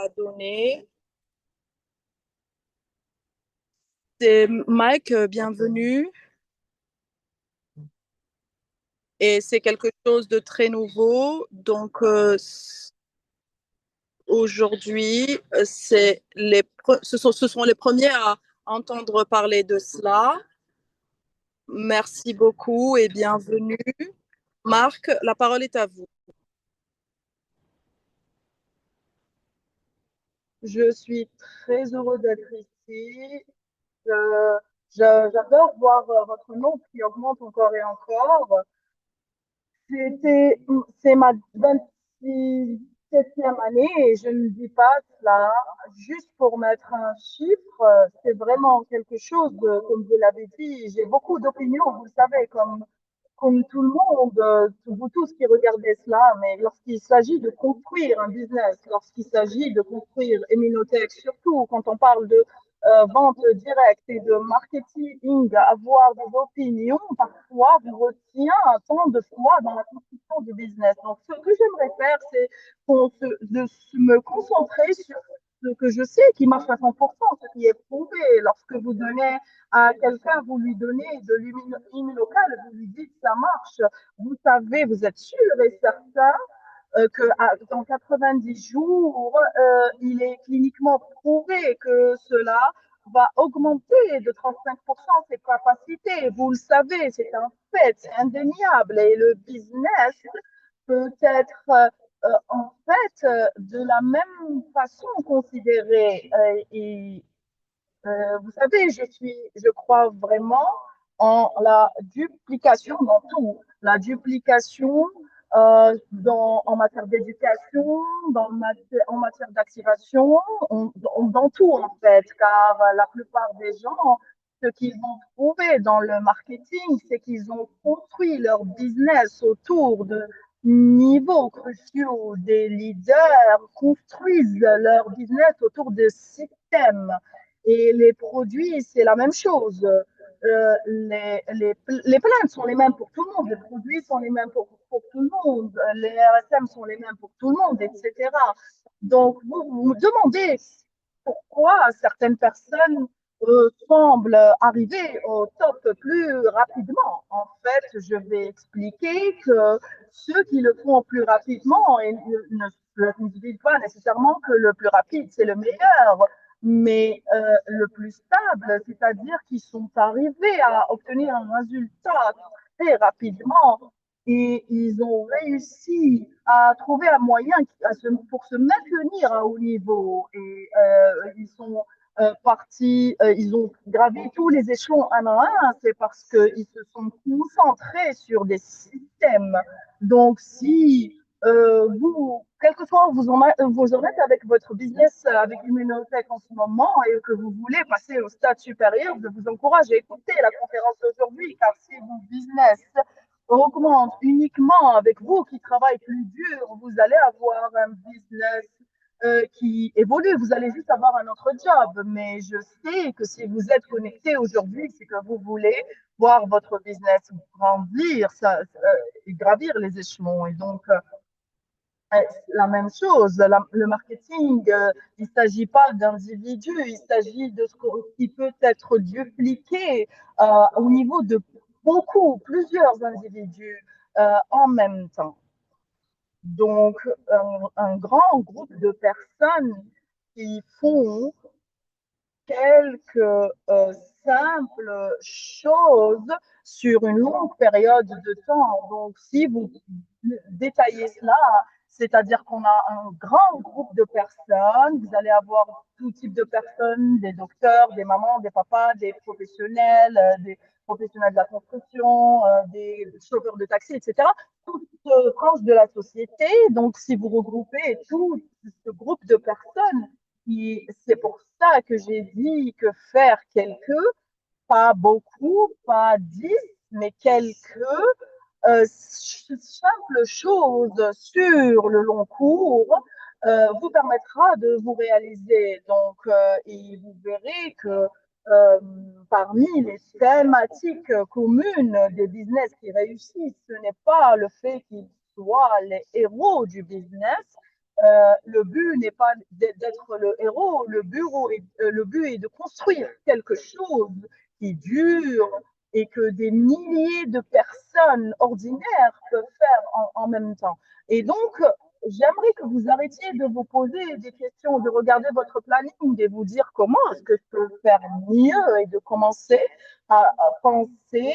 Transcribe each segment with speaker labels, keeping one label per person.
Speaker 1: à donner. C'est Mike, bienvenue. Et c'est quelque chose de très nouveau. Donc, aujourd'hui, ce sont les premiers à entendre parler de cela. Merci beaucoup et bienvenue. Marc, la parole est à vous. Je suis très heureux d'être ici. Je- J'adore voir votre nom qui augmente encore et encore. C'était, c'est ma 27e année et je ne dis pas cela juste pour mettre un chiffre. C'est vraiment quelque chose de, comme vous l'avez dit, j'ai beaucoup d'opinions, vous le savez, comme tout le monde, vous tous qui regardez cela, mais lorsqu'il s'agit de construire un business, lorsqu'il s'agit de construire Eminotech, surtout quand on parle de vente directe et de marketing, avoir des opinions, parfois vous retient tant de fois dans la construction du business. Donc, ce que j'aimerais faire, c'est me concentrer sur ce que je sais qui marche à 100%, ce qui est prouvé. Lorsque vous donnez à quelqu'un, vous lui donnez de l'immunocal, vous lui dites ça marche, vous savez, vous êtes sûr et certain que dans 90 jours, il est cliniquement prouvé que cela va augmenter de 35% ses capacités. Vous le savez, c'est un fait, c'est indéniable. Et le business peut être en fait de la même façon considéré. Vous savez, je crois vraiment en la duplication dans tout. La duplication en matière d'éducation, en matière d'activation, dans tout en fait, car la plupart des gens, ce qu'ils vont trouver dans le marketing, c'est qu'ils ont construit leur business autour de niveaux cruciaux. Des leaders construisent leur business autour de systèmes et les produits, c'est la même chose. Les plaintes sont les mêmes pour tout le monde, les produits sont les mêmes pour tout le monde, les RSM sont les mêmes pour tout le monde, etc. Donc, vous me demandez pourquoi certaines personnes semblent arriver au top plus rapidement. En fait, je vais expliquer que ceux qui le font plus rapidement et ne disent pas nécessairement que le plus rapide, c'est le meilleur, mais le plus stable, c'est-à-dire qu'ils sont arrivés à obtenir un résultat très rapidement et ils ont réussi à trouver un moyen pour se maintenir à haut niveau et ils sont partis, ils ont gravi tous les échelons un à un, c'est parce qu'ils se sont concentrés sur des systèmes. Donc, si quel que soit où vous en êtes avec votre business, avec Immunotech en ce moment, et que vous voulez passer au stade supérieur, je vous encourage à écouter la conférence d'aujourd'hui, car si votre business augmente uniquement avec vous qui travaillez plus dur, vous allez avoir un business qui évolue. Vous allez juste avoir un autre job. Mais je sais que si vous êtes connecté aujourd'hui, c'est que vous voulez voir votre business grandir, gravir les échelons. Et donc, la même chose, le marketing, il ne s'agit pas d'individus, il s'agit de ce qui peut être dupliqué au niveau de plusieurs individus en même temps. Donc, un grand groupe de personnes qui font quelques simples choses sur une longue période de temps. Donc, si vous détaillez cela, c'est-à-dire qu'on a un grand groupe de personnes, vous allez avoir tout type de personnes, des docteurs, des mamans, des papas, des professionnels de la construction, des chauffeurs de taxi, etc. Toutes tranches de la société. Donc, si vous regroupez tout ce groupe de personnes, c'est pour ça que j'ai dit que faire quelques, pas beaucoup, pas 10, mais quelques simples choses sur le long cours vous permettra de vous réaliser. Donc, et vous verrez que euh, parmi les thématiques communes des business qui réussissent, ce n'est pas le fait qu'ils soient les héros du business, Le but n'est pas d'être le héros, le but est de construire quelque chose qui dure et que des milliers de personnes ordinaires peuvent faire en même temps. Et donc, j'aimerais que vous arrêtiez de vous poser des questions, de regarder votre planning et vous dire comment est-ce que je peux faire mieux et de commencer à penser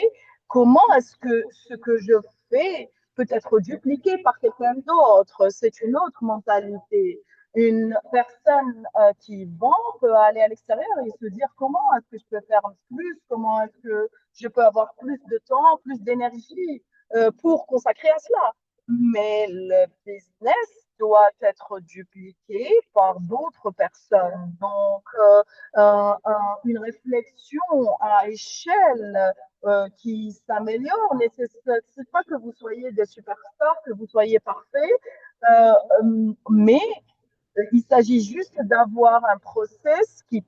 Speaker 1: comment est-ce que ce que je fais peut être dupliqué par quelqu'un d'autre. C'est une autre mentalité. Une personne qui vend peut aller à l'extérieur et se dire comment est-ce que je peux faire plus, comment est-ce que je peux avoir plus de temps, plus d'énergie pour consacrer à cela. Mais le business doit être dupliqué par d'autres personnes. Donc, une réflexion à échelle qui s'améliore. C'est pas que vous soyez des superstars, que vous soyez parfaits, euh, mais il s'agit juste d'avoir un process qui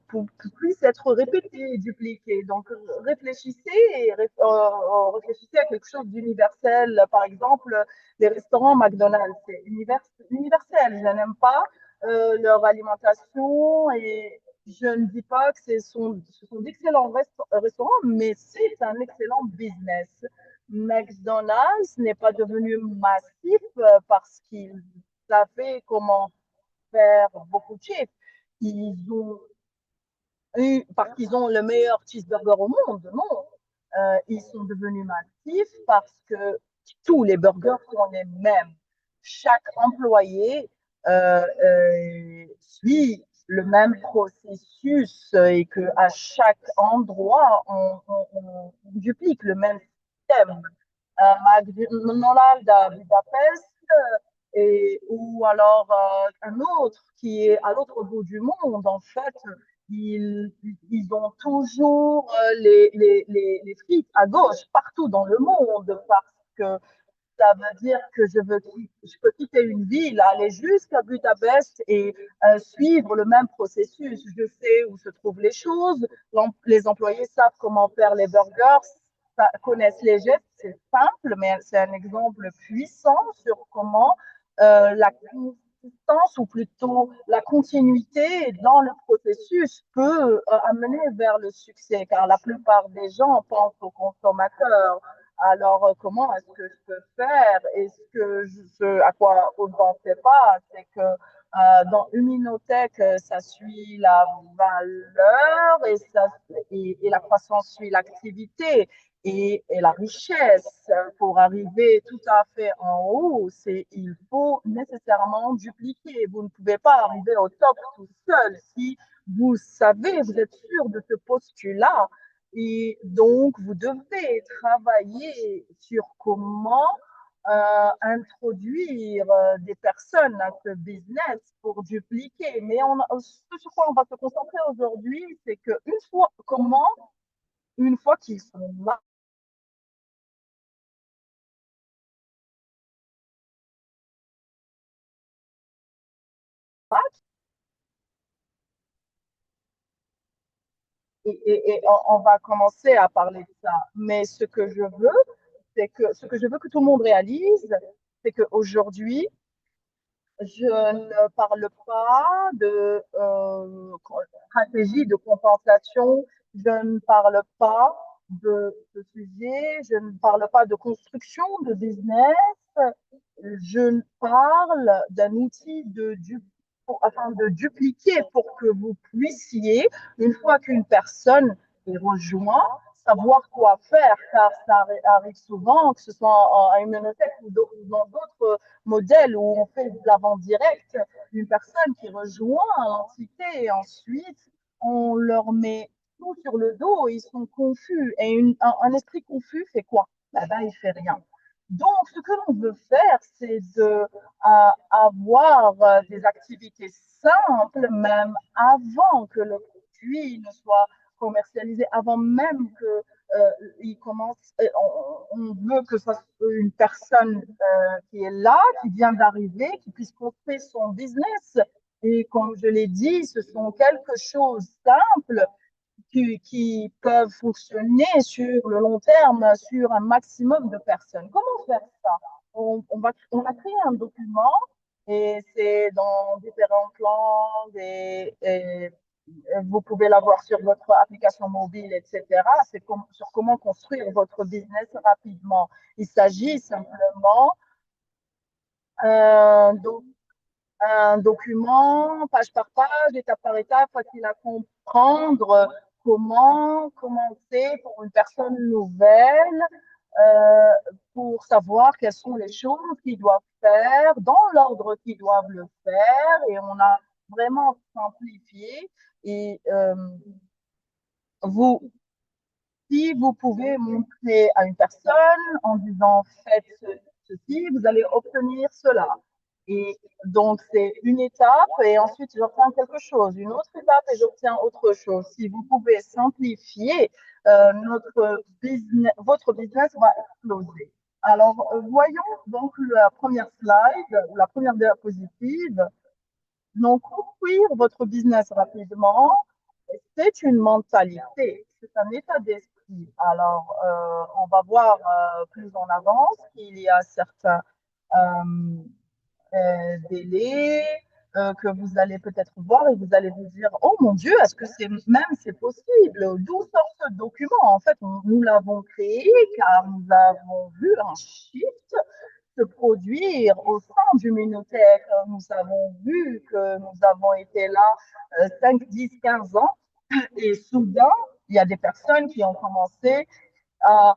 Speaker 1: puisse être répété et dupliqué. Donc, réfléchissez à quelque chose d'universel. Par exemple, les restaurants McDonald's, c'est universel. Je n'aime pas leur alimentation et je ne dis pas que ce sont d'excellents restaurants, mais c'est un excellent business. McDonald's n'est pas devenu massif parce qu'ils savaient comment faire beaucoup de chiffres. Ils ont parce qu'ils ont le meilleur cheeseburger au monde, non. Ils sont devenus massifs parce que tous les burgers sont les mêmes. Chaque employé suit le même processus et que à chaque endroit, on duplique le même système. McDonald's à Budapest ou alors un autre qui est à l'autre bout du monde, en fait, ils ont toujours les frites à gauche partout dans le monde parce que ça veut dire que je peux quitter une ville, aller jusqu'à Budapest et suivre le même processus. Je sais où se trouvent les choses. Les employés savent comment faire les burgers, connaissent les gestes. C'est simple, mais c'est un exemple puissant sur comment la consistance ou plutôt la continuité dans le processus peut amener vers le succès, car la plupart des gens pensent aux consommateurs. Alors, comment est-ce que je peux faire? Est-ce que à quoi on ne pensait pas, c'est que dans Huminothèque, ça suit la valeur et la croissance suit l'activité et la richesse. Pour arriver tout à fait en haut, il faut nécessairement dupliquer. Vous ne pouvez pas arriver au top tout seul. Si vous savez, vous êtes sûr de ce postulat, et donc, vous devez travailler sur comment introduire des personnes à ce business pour dupliquer. Mais ce sur quoi on va se concentrer aujourd'hui, c'est que une fois qu'ils sont là, et on va commencer à parler de ça. Mais ce que je veux que tout le monde réalise, c'est qu'aujourd'hui, je ne parle pas de stratégie de compensation, je ne parle pas de ce sujet, je ne parle pas de construction de business, je parle d'un outil afin de dupliquer pour que vous puissiez, une fois qu'une personne est rejointe, savoir quoi faire, car ça arrive souvent, que ce soit à une bibliothèque ou dans d'autres modèles où on fait de la vente directe, une personne qui rejoint l'entité et ensuite on leur met tout sur le dos, ils sont confus. Et un esprit confus fait quoi? Ben, il fait rien. Donc, ce que l'on veut faire, c'est avoir des activités simples, même avant que le produit ne soit commercialisé, avant même que il commence. On veut que ça soit une personne qui est là, qui vient d'arriver, qui puisse construire son business. Et comme je l'ai dit, ce sont quelque chose de simple qui peuvent fonctionner sur le long terme, sur un maximum de personnes. Comment faire ça on a créé un document et c'est dans différentes langues et vous pouvez l'avoir sur votre application mobile, etc. C'est sur comment construire votre business rapidement. Il s'agit simplement euh, donc, un document, page par page, étape par étape, facile à comprendre comment commencer pour une personne nouvelle, euh, pour savoir quelles sont les choses qu'ils doivent faire, dans l'ordre qu'ils doivent le faire, et on a vraiment simplifié. Et vous, si vous pouvez montrer à une personne en disant faites ceci, vous allez obtenir cela. Et donc, c'est une étape et ensuite j'obtiens quelque chose, une autre étape et j'obtiens autre chose. Si vous pouvez simplifier, votre business va exploser. Alors, voyons donc la première slide ou la première diapositive. Donc, construire votre business rapidement, c'est une mentalité, c'est un état d'esprit. Alors, on va voir plus en avance qu'il y a certains euh, délais que vous allez peut-être voir et vous allez vous dire, oh mon Dieu, est-ce que c'est possible? D'où sort ce document? En fait, nous l'avons créé car nous avons vu un shift se produire au sein du Minothèque. Nous avons vu que nous avons été là 5, 10, 15 ans et soudain, il y a des personnes qui ont commencé à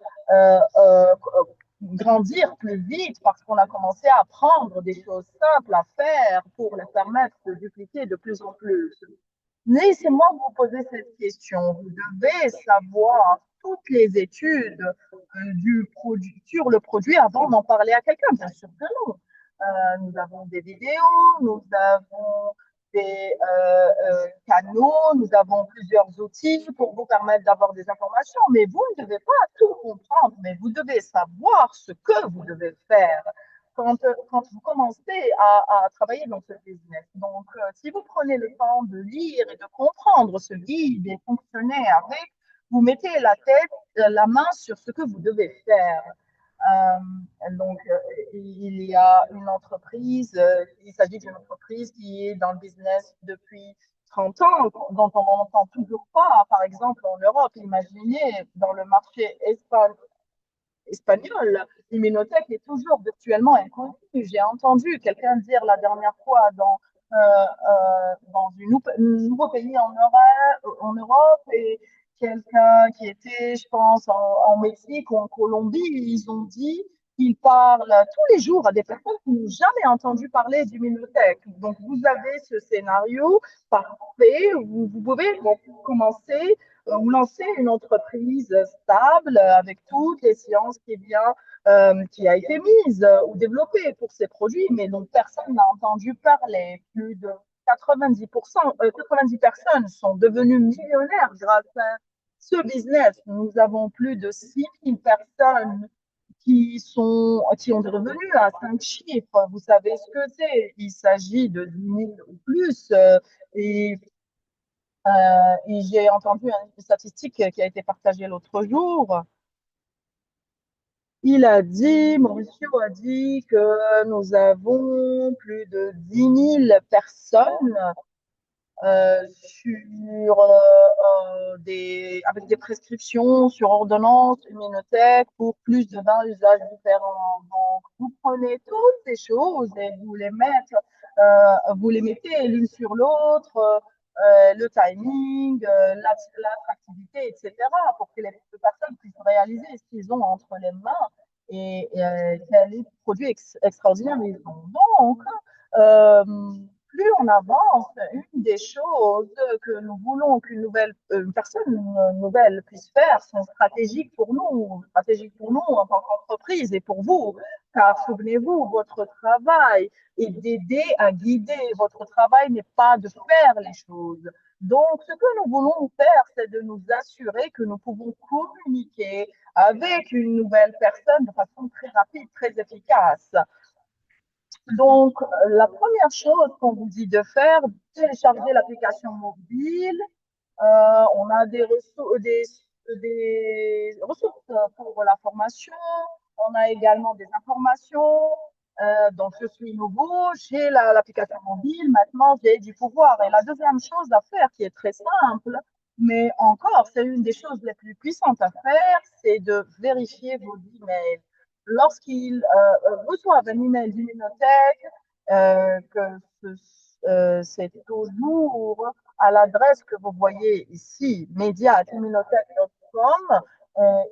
Speaker 1: grandir plus vite parce qu'on a commencé à apprendre des choses simples à faire pour les permettre de dupliquer de plus en plus. Laissez-moi vous poser cette question. Vous devez savoir toutes les études du produit, sur le produit avant d'en parler à quelqu'un. Bien sûr que non. Nous avons des vidéos, nous avons des canaux, nous avons plusieurs outils pour vous permettre d'avoir des informations, mais vous ne devez pas tout comprendre, mais vous devez savoir ce que vous devez faire quand vous commencez à travailler dans ce business. Donc, si vous prenez le temps de lire et de comprendre ce guide et fonctionner avec, vous mettez la main sur ce que vous devez faire. Donc, il y a une entreprise, il s'agit d'une entreprise qui est dans le business depuis 30 ans, dont on n'entend toujours pas, par exemple, en Europe. Imaginez, dans le marché espagnol, l'immunothèque est toujours virtuellement inconnue. J'ai entendu quelqu'un dire la dernière fois dans un nouveau pays en Europe et quelqu'un qui était, je pense, en Mexique ou en Colombie, ils ont dit qu'ils parlent tous les jours à des personnes qui n'ont jamais entendu parler d'immunothèque. Donc, vous avez ce scénario parfait. Vous pouvez donc, commencer ou lancer une entreprise stable avec toutes les sciences qui a été mise ou développée pour ces produits, mais dont personne n'a entendu parler. Plus de 90 personnes sont devenues millionnaires grâce à ce business. Nous avons plus de 6000 personnes qui ont des revenus à 5 chiffres. Vous savez ce que c'est? Il s'agit de 10 000 ou plus. Et et j'ai entendu une statistique qui a été partagée l'autre jour. Mauricio a dit que nous avons plus de 10 000 personnes avec des prescriptions sur ordonnance immunothèque pour plus de 20 usages différents. Donc, vous prenez toutes ces choses et vous les mettez l'une sur l'autre, le timing, l'attractivité, etc., pour que les personnes puissent réaliser ce qu'ils ont entre les mains et quels produits extraordinaires ils ont. Donc, euh, plus on avance, une des choses que nous voulons une personne nouvelle puisse faire sont stratégiques pour nous en tant qu'entreprise et pour vous. Car souvenez-vous, votre travail est d'aider à guider. Votre travail n'est pas de faire les choses. Donc, ce que nous voulons faire, c'est de nous assurer que nous pouvons communiquer avec une nouvelle personne de façon très rapide, très efficace. Donc, la première chose qu'on vous dit de faire, télécharger l'application mobile. On a des ressources pour la formation. On a également des informations. Donc, je suis nouveau, j'ai l'application mobile, maintenant j'ai du pouvoir. Et la deuxième chose à faire, qui est très simple, mais encore, c'est une des choses les plus puissantes à faire, c'est de vérifier vos emails. Lorsqu'ils reçoivent un email d'Immunotech, que c'est toujours à l'adresse que vous voyez ici, media@immunotech.com,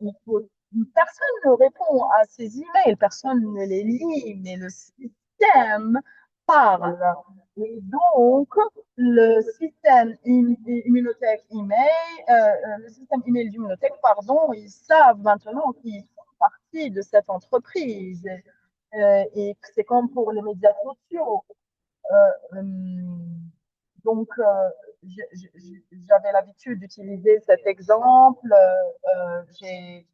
Speaker 1: il faut personne ne répond à ces emails, personne ne les lit, mais le système parle. Et donc, le système email d'Immunotech, pardon, ils savent maintenant qu'ils font partie de cette entreprise. Et c'est comme pour les médias sociaux. Donc, j'avais l'habitude d'utiliser cet exemple. J'ai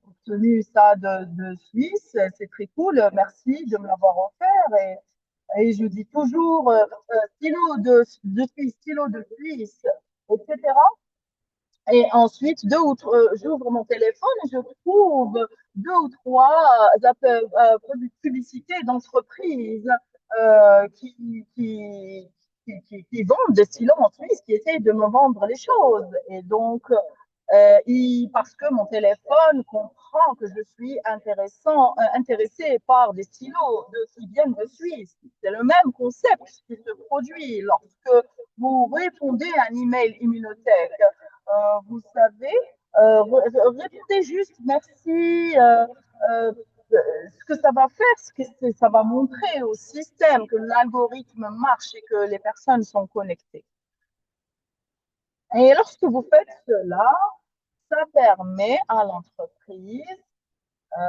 Speaker 1: obtenu ça de Suisse. C'est très cool. Merci de me l'avoir offert. Et je dis toujours stylo de Suisse, stylo de Suisse, etc. Et ensuite, j'ouvre mon téléphone et je trouve deux ou trois publicités d'entreprises qui vendent des stylos en Suisse, qui essayent de me vendre les choses. Et donc, parce que mon téléphone comprend que je suis intéressée par des stylos qui viennent de Suisse. C'est le même concept qui se produit lorsque vous répondez à un email Immunotech. Vous savez, répondez juste merci. Ce que ça va faire, ce que ça va montrer au système que l'algorithme marche et que les personnes sont connectées. Et lorsque vous faites cela, ça permet à l'entreprise euh,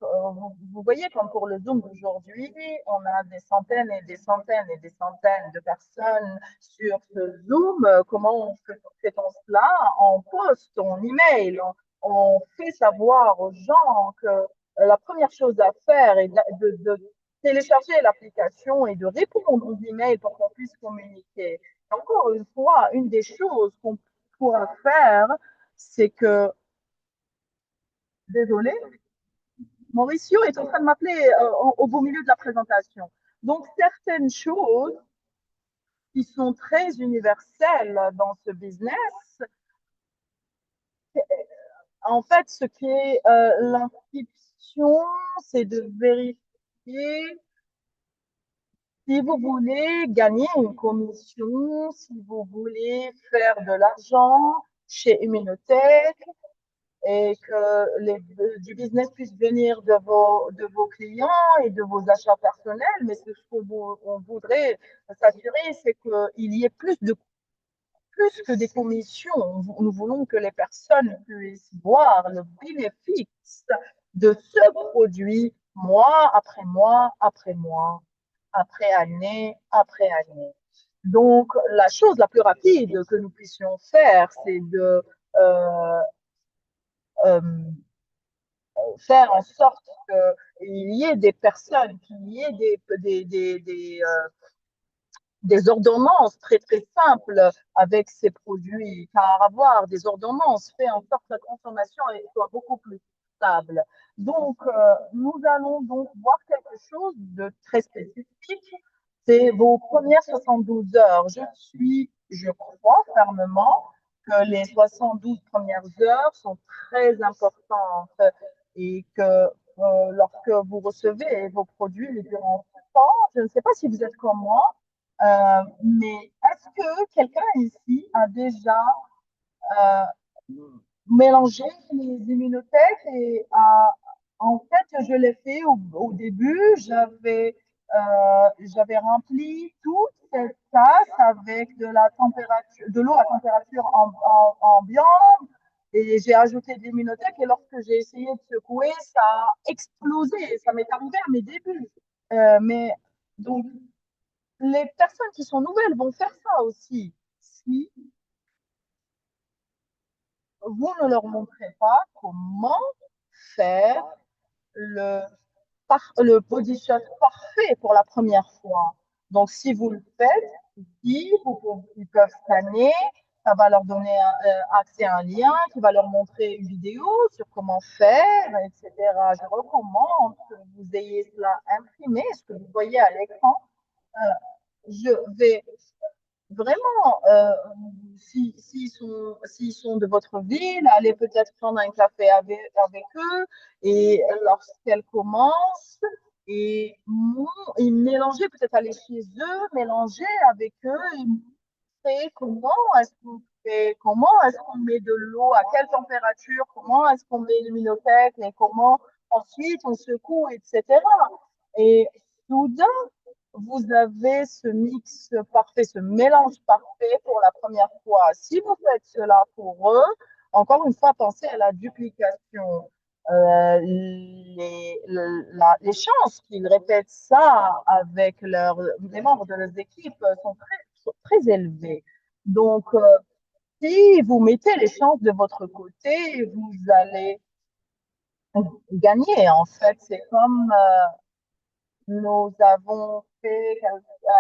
Speaker 1: vous voyez, comme pour le Zoom d'aujourd'hui, on a des centaines et des centaines et des centaines de personnes sur ce Zoom. Comment fait-on cela? On poste, on email, on fait savoir aux gens que la première chose à faire est de télécharger l'application et de répondre aux emails pour qu'on puisse communiquer. Encore une fois, une des choses qu'on pourra faire, c'est que, désolé, Mauricio est en train de m'appeler au beau milieu de la présentation. Donc, certaines choses qui sont très universelles dans ce business, en fait, ce qui est l'inscription, c'est de vérifier si vous voulez gagner une commission, si vous voulez faire de l'argent chez Immunotech, et que du business puisse venir de vos clients et de vos achats personnels. Mais ce qu'on voudrait s'assurer, c'est qu'il y ait plus que des commissions. Nous voulons que les personnes puissent voir le bénéfice de ce produit mois après mois après mois, après année après année. Donc, la chose la plus rapide que nous puissions faire, c'est de euh, faire en sorte qu'il y ait des personnes, qu'il y ait des ordonnances très très simples avec ces produits, car avoir des ordonnances fait en sorte que la consommation soit beaucoup plus stable. Donc, nous allons donc voir quelque chose de très spécifique. C'est vos premières 72 heures. Je crois fermement que les 72 premières heures sont très importantes et que lorsque vous recevez vos produits durant ce temps, je ne sais pas si vous êtes comme moi, mais est-ce que quelqu'un ici a déjà euh, mélangé les immunothèques en fait, je l'ai fait au début, j'avais rempli toute cette tasse avec de l'eau à température ambiante et j'ai ajouté de l'immunothèque et lorsque j'ai essayé de secouer, ça a explosé. Ça m'est arrivé à mes débuts. Mais donc, les personnes qui sont nouvelles vont faire ça aussi. Si vous ne leur montrez pas comment faire le, le body shot parfait pour la première fois. Donc, si vous le faites, ils peuvent scanner Ça va leur donner accès à un lien qui va leur montrer une vidéo sur comment faire, etc. Je recommande que vous ayez cela imprimé, ce que vous voyez à l'écran. Je vais vraiment, s'ils sont de votre ville, allez peut-être prendre un café avec eux et lorsqu'elles commencent, et mélanger, peut-être aller chez eux, mélanger avec eux et montrer comment est-ce qu'on met de l'eau, à quelle température, comment est-ce qu'on met le minothèque et comment ensuite on secoue, etc. Et soudain, vous avez ce mix parfait, ce mélange parfait pour la première fois. Si vous faites cela pour eux, encore une fois, pensez à la duplication. Les chances qu'ils répètent ça avec les membres de leurs équipes sont très élevées. Donc, si vous mettez les chances de votre côté, vous allez gagner. En fait, c'est comme nous avons fait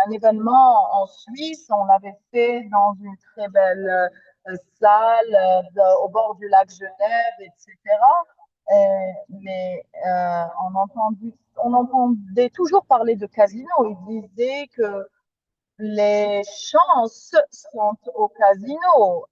Speaker 1: un événement en Suisse. On l'avait fait dans une très belle salle au bord du lac Genève, etc. Mais on entendait toujours parler de casino. Ils disaient que les chances sont au casino.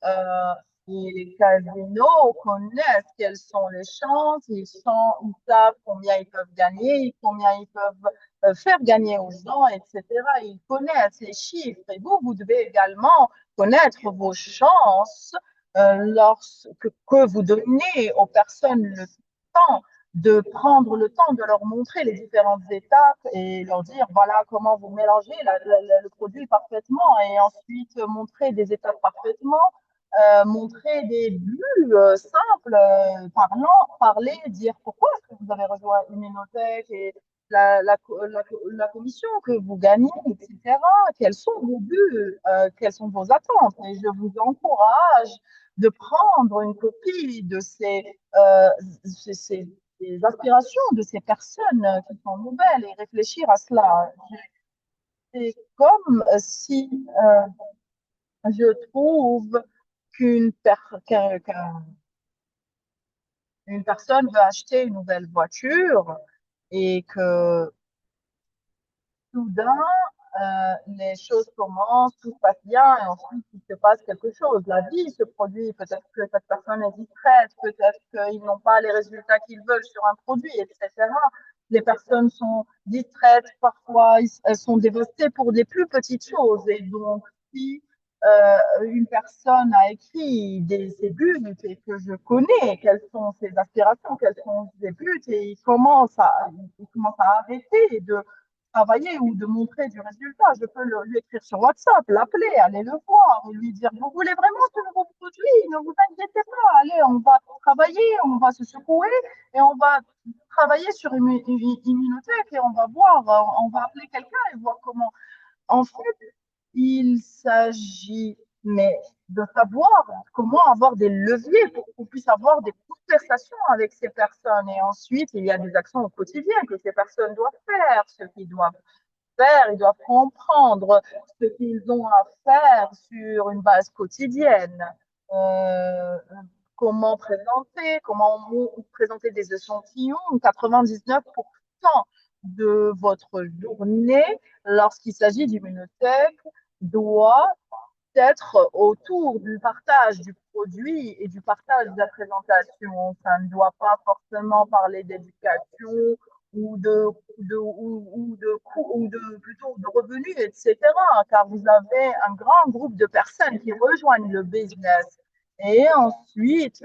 Speaker 1: Et les casinos connaissent quelles sont les chances, ils savent combien ils peuvent gagner, combien ils peuvent faire gagner aux gens, etc. Ils connaissent les chiffres. Et vous devez également connaître vos chances que vous donnez aux personnes le temps de prendre le temps de leur montrer les différentes étapes et leur dire voilà comment vous mélangez le produit parfaitement et ensuite montrer des étapes parfaitement, montrer des buts simples, parler, dire pourquoi est-ce que vous avez rejoint Immunotech et la commission que vous gagnez, etc. Quels sont vos buts, quelles sont vos attentes. Et je vous encourage de prendre une copie de ces aspirations de ces personnes qui sont nouvelles et réfléchir à cela. C'est comme si je trouve qu'une personne veut acheter une nouvelle voiture et que soudain, les choses commencent, tout se passe bien, et ensuite il se passe quelque chose. La vie se produit, peut-être que cette personne est distraite, peut-être qu'ils n'ont pas les résultats qu'ils veulent sur un produit, etc. Les personnes sont distraites, parfois elles sont dévastées pour des plus petites choses. Et donc, si une personne a écrit ses buts et que je connais quelles sont ses aspirations, quels sont ses buts, et il commence à arrêter de travailler ou de montrer du résultat, je peux lui écrire sur WhatsApp, l'appeler, aller le voir et lui dire, vous voulez vraiment ce nouveau produit? Ne vous inquiétez pas, allez, on va travailler, on va se secouer et on va travailler sur une immunothèque et on va voir, on va appeler quelqu'un et voir comment. En fait, il s'agit, mais de savoir comment avoir des leviers pour qu'on puisse avoir des conversations avec ces personnes. Et ensuite, il y a des actions au quotidien que ces personnes doivent faire, ce qu'ils doivent faire, ils doivent comprendre ce qu'ils ont à faire sur une base quotidienne. Euh, comment présenter des échantillons. 99% de votre journée, lorsqu'il s'agit d'immunothèque, doit être autour du partage du produit et du partage de la présentation. Ça ne doit pas forcément parler d'éducation ou de plutôt de revenus, etc. Car vous avez un grand groupe de personnes qui rejoignent le business. Et ensuite,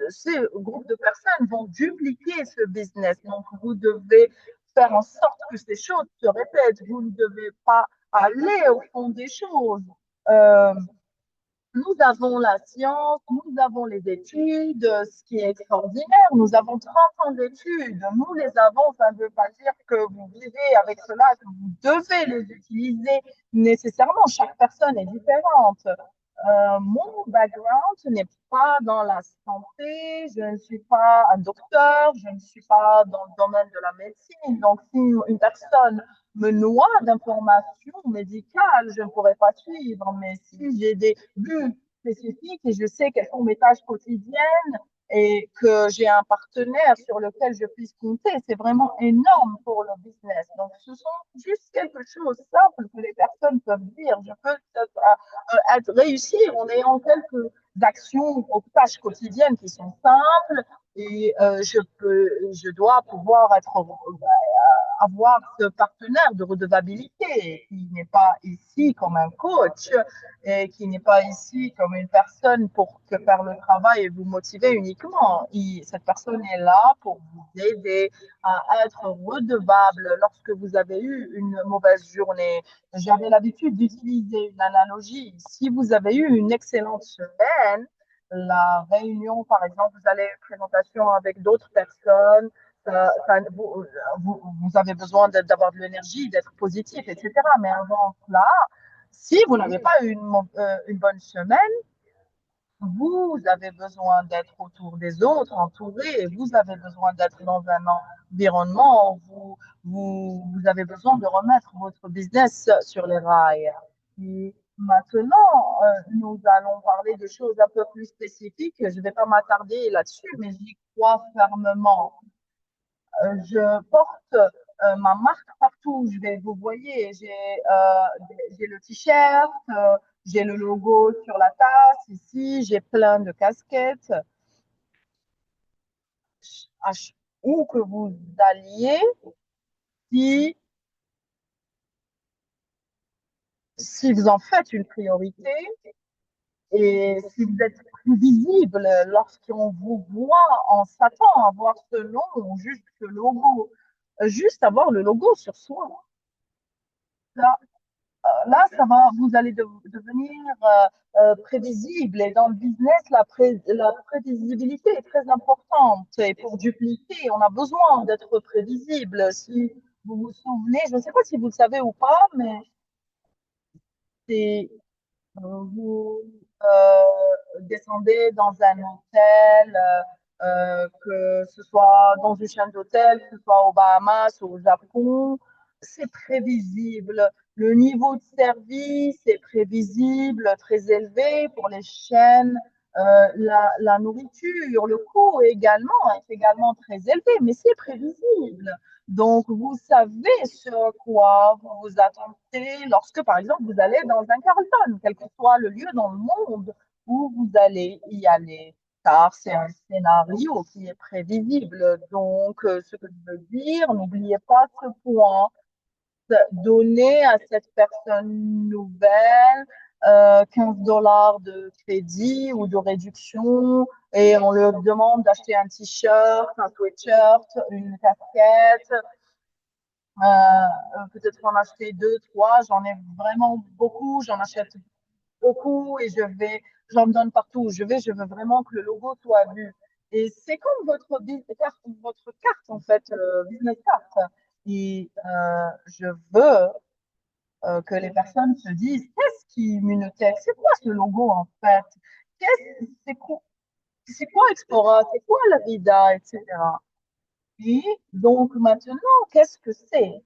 Speaker 1: ces groupes de personnes vont dupliquer ce business. Donc, vous devez faire en sorte que ces choses se répètent. Vous ne devez pas aller au fond des choses. Euh, nous avons la science, nous avons les études, ce qui est extraordinaire. Nous avons 30 ans d'études. Nous les avons. Ça ne veut pas dire que vous vivez avec cela, que vous devez les utiliser nécessairement. Chaque personne est différente. Mon background n'est pas dans la santé, je ne suis pas un docteur, je ne suis pas dans le domaine de la médecine. Donc, si une personne me noie d'informations médicales, je ne pourrais pas suivre. Mais si j'ai des buts spécifiques et je sais quelles sont mes tâches quotidiennes et que j'ai un partenaire sur lequel je puisse compter, c'est vraiment énorme pour le business. Donc, ce sont juste quelque chose de simple que les personnes peuvent dire. Je peux être réussir en ayant quelques actions aux tâches quotidiennes qui sont simples et je dois pouvoir avoir ce partenaire de redevabilité qui n'est pas ici comme un coach et qui n'est pas ici comme une personne pour que faire le travail et vous motiver uniquement. Cette personne est là pour vous aider à être redevable lorsque vous avez eu une mauvaise journée. J'avais l'habitude d'utiliser une analogie. Si vous avez eu une excellente semaine, la réunion, par exemple, vous allez à une présentation avec d'autres personnes, vous avez besoin d'avoir de l'énergie, d'être positif, etc. Mais avant cela, si vous n'avez pas une bonne semaine, vous avez besoin d'être autour des autres, entouré, vous avez besoin d'être dans un environnement où vous avez besoin de remettre votre business sur les rails. Et maintenant, nous allons parler de choses un peu plus spécifiques. Je ne vais pas m'attarder là-dessus, mais j'y crois fermement. Je porte ma marque partout où je vais. Vous voyez, j'ai le t-shirt, j'ai le logo sur la tasse ici, j'ai plein de casquettes. Où que vous alliez, si, si vous en faites une priorité et si vous êtes plus visible lorsqu'on vous voit, on s'attend à voir ce nom ou juste ce logo, juste avoir le logo sur soi. Là, là, ça va, vous allez devenir prévisible. Et dans le business, la prévisibilité est très importante. Et pour dupliquer, on a besoin d'être prévisible. Si vous vous souvenez, je ne sais pas si vous le savez ou pas, mais c'est vous descendez dans un hôtel, que ce soit dans une chaîne d'hôtels, que ce soit aux Bahamas ou au Japon, c'est prévisible. Le niveau de service est prévisible, très élevé pour les chaînes. La nourriture, le coût est également très élevé, mais c'est prévisible. Donc, vous savez sur quoi vous vous attendez lorsque, par exemple, vous allez dans un Carlton, quel que soit le lieu dans le monde où vous allez y aller, car c'est un scénario qui est prévisible. Donc, ce que je veux dire, n'oubliez pas ce point, donner à cette personne nouvelle 15 dollars de crédit ou de réduction et on leur demande d'acheter un t-shirt, un sweatshirt, une casquette, peut-être en acheter deux, trois. J'en ai vraiment beaucoup. J'en achète beaucoup et j'en donne partout où je vais. Je veux vraiment que le logo soit vu. Et c'est comme votre carte en fait, business card. Et je veux que les personnes se disent qu'est-ce qui Immunotech? C'est quoi ce logo en fait? C'est quoi, c'est quoi Expora? C'est quoi la Vida, etc. Et donc maintenant, qu'est-ce que c'est?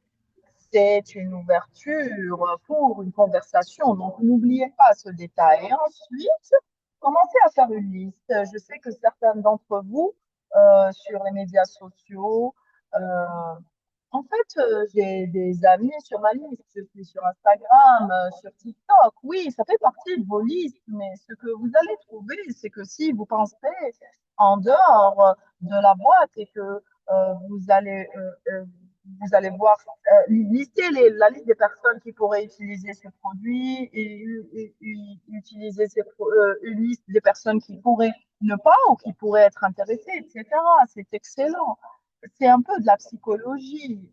Speaker 1: C'est une ouverture pour une conversation. Donc, n'oubliez pas ce détail. Et ensuite, commencez à faire une liste. Je sais que certains d'entre vous, sur les médias sociaux, en fait, j'ai des amis sur ma liste. Je suis sur Instagram, sur TikTok. Oui, ça fait partie de vos listes, mais ce que vous allez trouver, c'est que si vous pensez en dehors de la boîte et que vous allez voir, lister la liste des personnes qui pourraient utiliser ce produit et utiliser une liste des personnes qui pourraient ne pas ou qui pourraient être intéressées, etc. C'est excellent. C'est un peu de la psychologie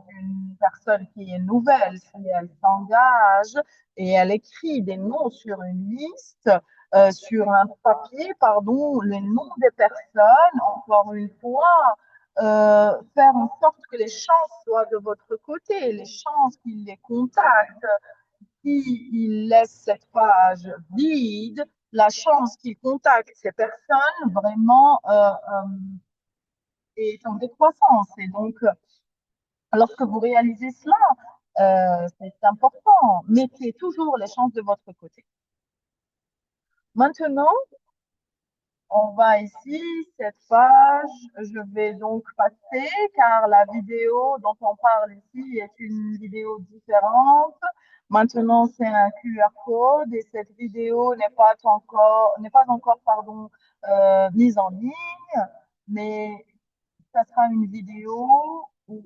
Speaker 1: d'une personne qui est nouvelle, si elle s'engage et elle écrit des noms sur une liste, sur un papier, pardon, les noms des personnes, encore une fois, faire en sorte que les chances soient de votre côté, les chances qu'ils les contactent, s'il laisse cette page vide, la chance qu'il contacte ces personnes vraiment est en décroissance. Et donc, lorsque vous réalisez cela, c'est important. Mettez toujours les chances de votre côté. Maintenant, on va ici, cette page, je vais donc passer car la vidéo dont on parle ici est une vidéo différente. Maintenant, c'est un QR code et cette vidéo n'est pas encore, pardon, mise en ligne, mais ça sera une vidéo où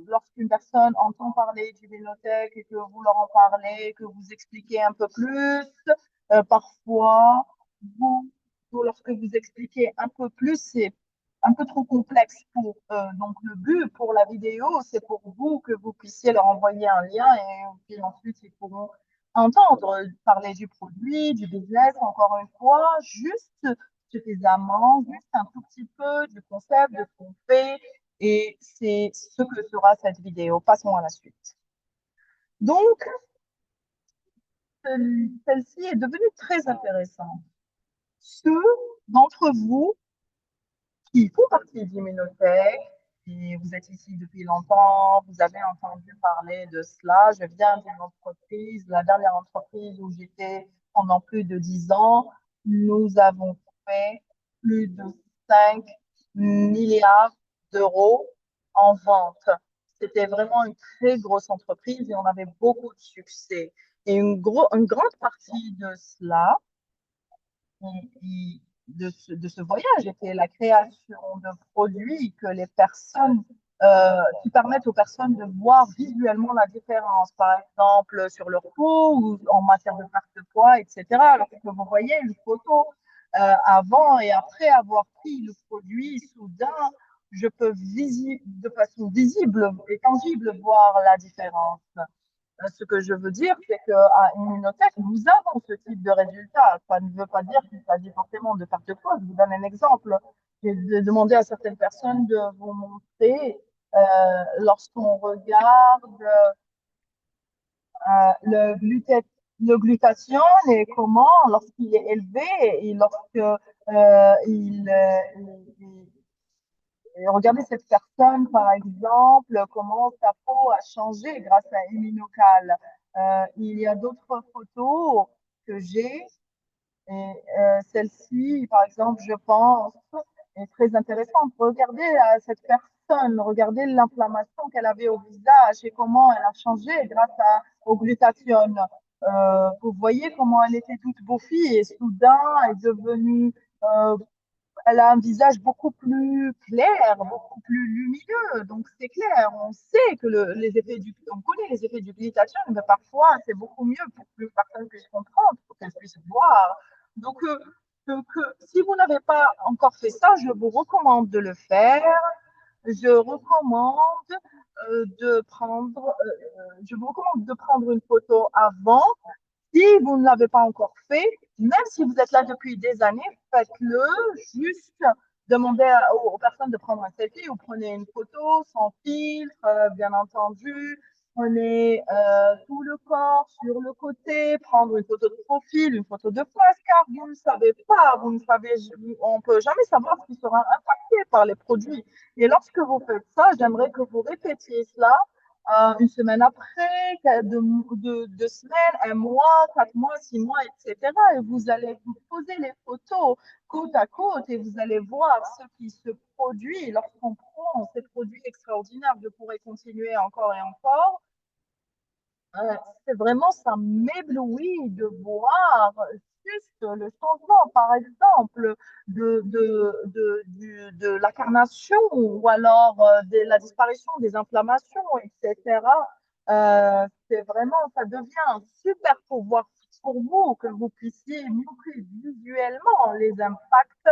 Speaker 1: lorsqu'une personne entend parler du Vénotech et que vous leur en parlez, que vous expliquez un peu plus, parfois, vous, lorsque vous expliquez un peu plus, c'est un peu trop complexe pour eux. Donc, le but pour la vidéo, c'est pour vous que vous puissiez leur envoyer un lien et puis ensuite, ils pourront entendre parler du produit, du business, encore une fois, juste suffisamment, juste un tout petit peu du concept, de ce qu'on fait, et c'est ce que sera cette vidéo. Passons à la suite. Donc, celle-ci est devenue très intéressante. Ceux d'entre vous qui font partie d'Immunotech, et vous êtes ici depuis longtemps, vous avez entendu parler de cela. Je viens d'une entreprise, la dernière entreprise où j'étais pendant plus de 10 ans, nous avons fait plus de 5 milliards d'euros en vente. C'était vraiment une très grosse entreprise et on avait beaucoup de succès. Et une grande partie de cela, de ce voyage était la création de produits que les personnes, qui permettent aux personnes de voir visuellement la différence, par exemple sur leur peau ou en matière de perte de poids, etc. Alors que vous voyez une photo avant et après avoir pris le produit, soudain, je peux de façon visible et tangible voir la différence. Ce que je veux dire, c'est qu'à Immunotech, nous avons ce type de résultat. Ça ne veut pas dire qu'il s'agit forcément de perte de poids. Je vous donne un exemple. J'ai demandé à certaines personnes de vous montrer lorsqu'on regarde le glutathion et comment, lorsqu'il est élevé et lorsque et regardez cette personne, par exemple, comment sa peau a changé grâce à Immunocal. Il y a d'autres photos que j'ai et celle-ci, par exemple, je pense, est très intéressante. Regardez cette personne, regardez l'inflammation qu'elle avait au visage et comment elle a changé grâce au glutathione. Vous voyez comment elle était toute bouffie et soudain est devenue elle a un visage beaucoup plus clair, beaucoup plus lumineux. Donc, c'est clair. On sait que on connaît les effets du glutathione, mais parfois, c'est beaucoup mieux pour que les personnes puissent comprendre, pour qu'elles puissent voir. Donc, si vous n'avez pas encore fait ça, je vous recommande de le faire. Je recommande je vous recommande de prendre une photo avant si vous ne l'avez pas encore fait, même si vous êtes là depuis des années, faites-le. Juste demandez aux personnes de prendre un selfie ou prenez une photo sans filtre, bien entendu. Prenez tout le corps sur le côté, prendre une photo de profil, une photo de face, car vous ne savez pas, on peut jamais savoir ce qui sera impacté par les produits. Et lorsque vous faites ça, j'aimerais que vous répétiez cela une semaine après, 2 semaines, un mois, 4 mois, 6 mois, etc. Et vous allez vous poser les photos côte à côte et vous allez voir ce qui se produit. Lorsqu'on prend ces produits extraordinaires, je pourrais continuer encore et encore. Euh, c'est vraiment, ça m'éblouit de voir juste le changement, par exemple, de la carnation ou alors de la disparition des inflammations, etc. C'est vraiment, ça devient un super pouvoir pour vous, que vous puissiez montrer visuellement les impacts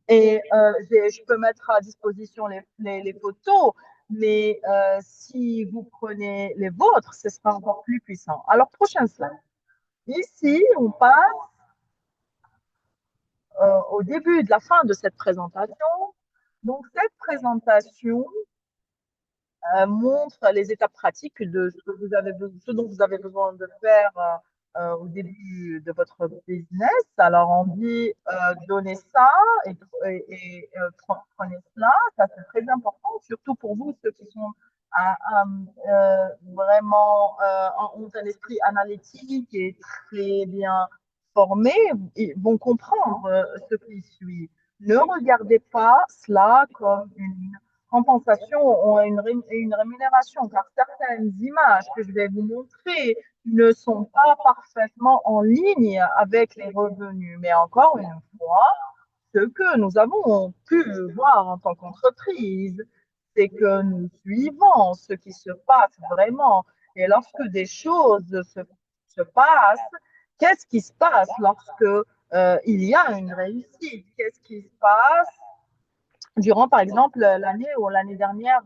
Speaker 1: et je peux mettre à disposition les photos, mais si vous prenez les vôtres, ce sera encore plus puissant. Alors, prochain slide. Ici, on passe au début de la fin de cette présentation. Donc, cette présentation, montre les étapes pratiques de ce dont vous avez besoin de faire au début de votre business. Alors, on dit donnez ça prenez cela. Ça, c'est très important, surtout pour vous, ceux qui sont vraiment ont un esprit analytique et très bien formés. Ils vont comprendre ce qui suit. Ne regardez pas cela comme une compensation ou une rémunération, car certaines images que je vais vous montrer ne sont pas parfaitement en ligne avec les revenus. Mais encore une fois, ce que nous avons pu voir en tant qu'entreprise, c'est que nous suivons ce qui se passe vraiment. Et lorsque des choses se passent, qu'est-ce qui se passe lorsque il y a une réussite? Qu'est-ce qui se passe durant, par exemple, l'année ou l'année dernière